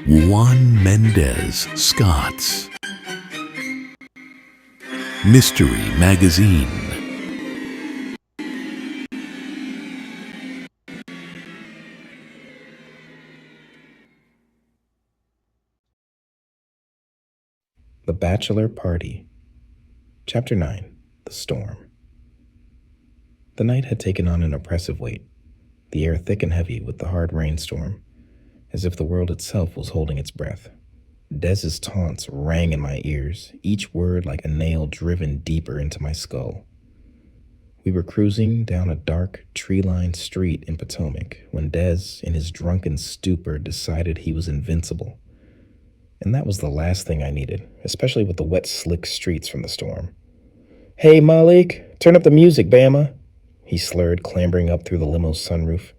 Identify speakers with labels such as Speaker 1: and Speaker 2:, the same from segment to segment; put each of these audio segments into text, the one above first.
Speaker 1: Juan Mendez Scott's Mystery Magazine.
Speaker 2: The Bachelor Party. Chapter 9. The Storm. The night had taken on an oppressive weight, the air thick and heavy with the hard rainstorm, as if the world itself was holding its breath. Dez's taunts rang in my ears, each word like a nail driven deeper into my skull. We were cruising down a dark, tree-lined street in Potomac when Dez, in his drunken stupor, decided he was invincible. And that was the last thing I needed, especially with the wet, slick streets from the storm. "Hey, Malik, turn up the music, Bama," he slurred, clambering up through the limo's sunroof.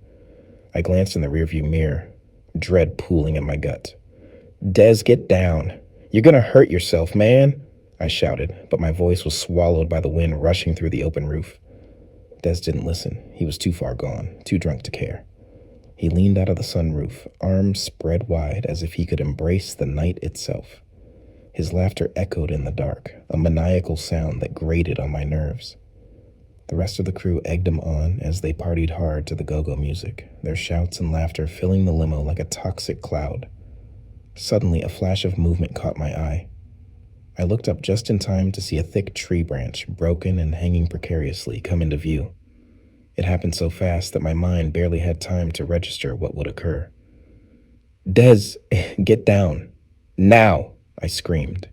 Speaker 2: I glanced in the rearview mirror, dread pooling in my gut. "Dez, get down. You're gonna hurt yourself, man," I shouted, but my voice was swallowed by the wind rushing through the open roof. Dez didn't listen. He was too far gone, too drunk to care. He leaned out of the sunroof, arms spread wide as if he could embrace the night itself. His laughter echoed in the dark, a maniacal sound that grated on my nerves. The rest of the crew egged him on as they partied hard to the go-go music, their shouts and laughter filling the limo like a toxic cloud. Suddenly, a flash of movement caught my eye. I looked up just in time to see a thick tree branch, broken and hanging precariously, come into view. It happened so fast that my mind barely had time to register what would occur. "Dez, get down. Now!" I screamed,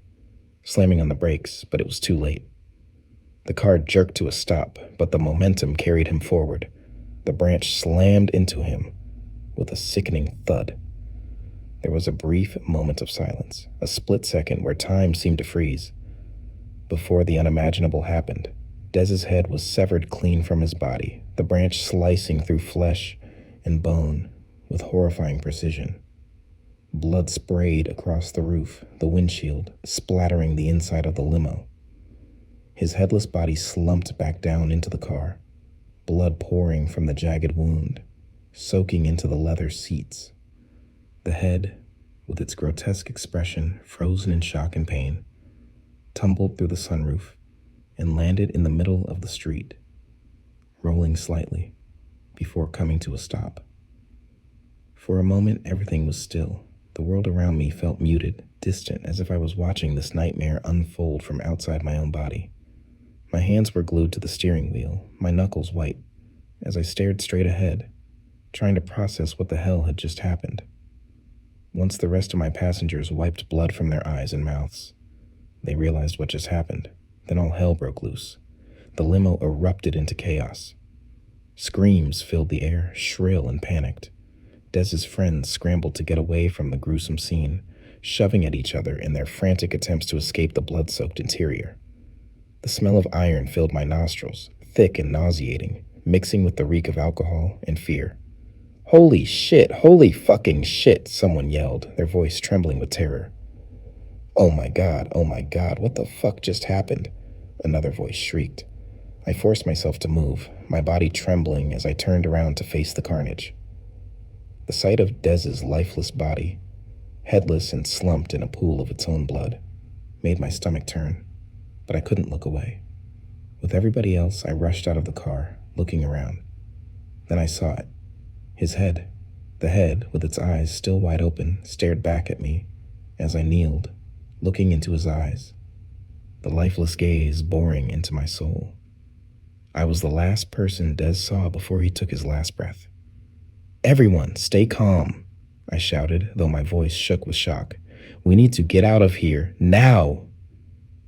Speaker 2: slamming on the brakes, but it was too late. The car jerked to a stop, but the momentum carried him forward. The branch slammed into him with a sickening thud. There was a brief moment of silence, a split second where time seemed to freeze. Before the unimaginable happened, Dez's head was severed clean from his body, the branch slicing through flesh and bone with horrifying precision. Blood sprayed across the roof, the windshield, splattering the inside of the limo. His headless body slumped back down into the car, blood pouring from the jagged wound, soaking into the leather seats. The head, with its grotesque expression frozen in shock and pain, tumbled through the sunroof and landed in the middle of the street, rolling slightly before coming to a stop. For a moment, everything was still. The world around me felt muted, distant, as if I was watching this nightmare unfold from outside my own body. My hands were glued to the steering wheel, my knuckles white, as I stared straight ahead, trying to process what the hell had just happened. Once the rest of my passengers wiped blood from their eyes and mouths, they realized what just happened. Then all hell broke loose. The limo erupted into chaos. Screams filled the air, shrill and panicked. Dez's friends scrambled to get away from the gruesome scene, shoving at each other in their frantic attempts to escape the blood-soaked interior. The smell of iron filled my nostrils, thick and nauseating, mixing with the reek of alcohol and fear. "Holy shit, holy fucking shit," someone yelled, their voice trembling with terror. Oh my God, what the fuck just happened?" Another voice shrieked. I forced myself to move, my body trembling as I turned around to face the carnage. The sight of Dez's lifeless body, headless and slumped in a pool of its own blood, made my stomach turn, but I couldn't look away. With everybody else, I rushed out of the car, looking around. Then I saw it. His head, the head, with its eyes still wide open, stared back at me as I kneeled, looking into his eyes, the lifeless gaze boring into my soul. I was the last person Dez saw before he took his last breath. "Everyone, stay calm," I shouted, though my voice shook with shock. "We need to get out of here, now!"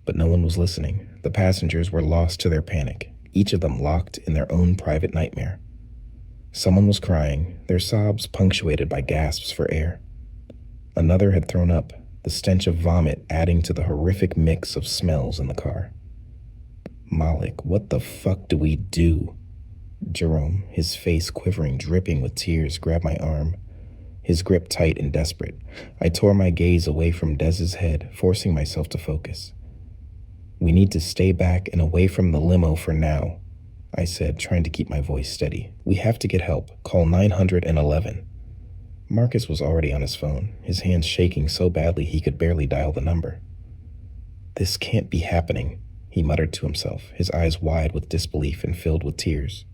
Speaker 2: But no one was listening. The passengers were lost to their panic, each of them locked in their own private nightmare. Someone was crying, their sobs punctuated by gasps for air. Another had thrown up, the stench of vomit adding to the horrific mix of smells in the car. "Malik, what the fuck do we do?" Jerome, his face quivering, dripping with tears, grabbed my arm, his grip tight and desperate. I tore my gaze away from Dez's head, forcing myself to focus. "We need to stay back and away from the limo for now," I said, trying to keep my voice steady. "We have to get help. Call 911. Marcus was already on his phone, his hands shaking so badly he could barely dial the number. "This can't be happening," he muttered to himself, his eyes wide with disbelief and filled with tears.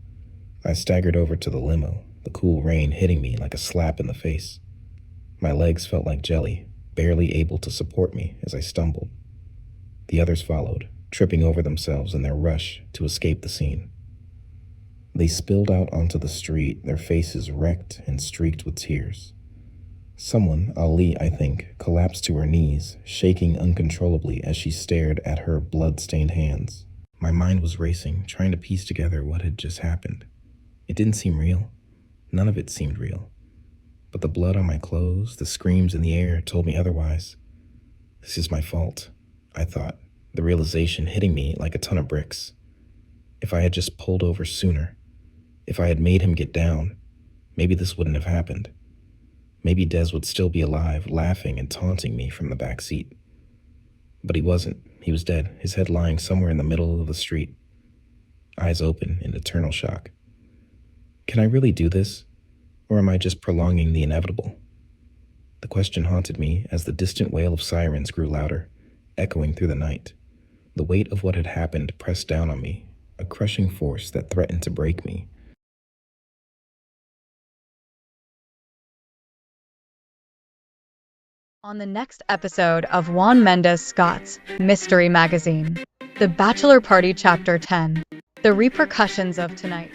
Speaker 2: I staggered over to the limo, the cool rain hitting me like a slap in the face. My legs felt like jelly, barely able to support me as I stumbled. The others followed, tripping over themselves in their rush to escape the scene. They spilled out onto the street, their faces wrecked and streaked with tears. Someone, Ali, I think, collapsed to her knees, shaking uncontrollably as she stared at her blood-stained hands. My mind was racing, trying to piece together what had just happened. It didn't seem real. None of it seemed real. But the blood on my clothes, the screams in the air told me otherwise. This is my fault, I thought, the realization hitting me like a ton of bricks. If I had just pulled over sooner, if I had made him get down, maybe this wouldn't have happened. Maybe Des would still be alive, laughing and taunting me from the back seat. But he wasn't. He was dead, his head lying somewhere in the middle of the street, eyes open in eternal shock. Can I really do this? Or am I just prolonging the inevitable? The question haunted me as the distant wail of sirens grew louder, echoing through the night. The weight of what had happened pressed down on me, a crushing force that threatened to break me.
Speaker 3: On the next episode of Juan Mendez Scott's Mystery Magazine, The Bachelor Party Chapter 10, The Repercussions of Tonight.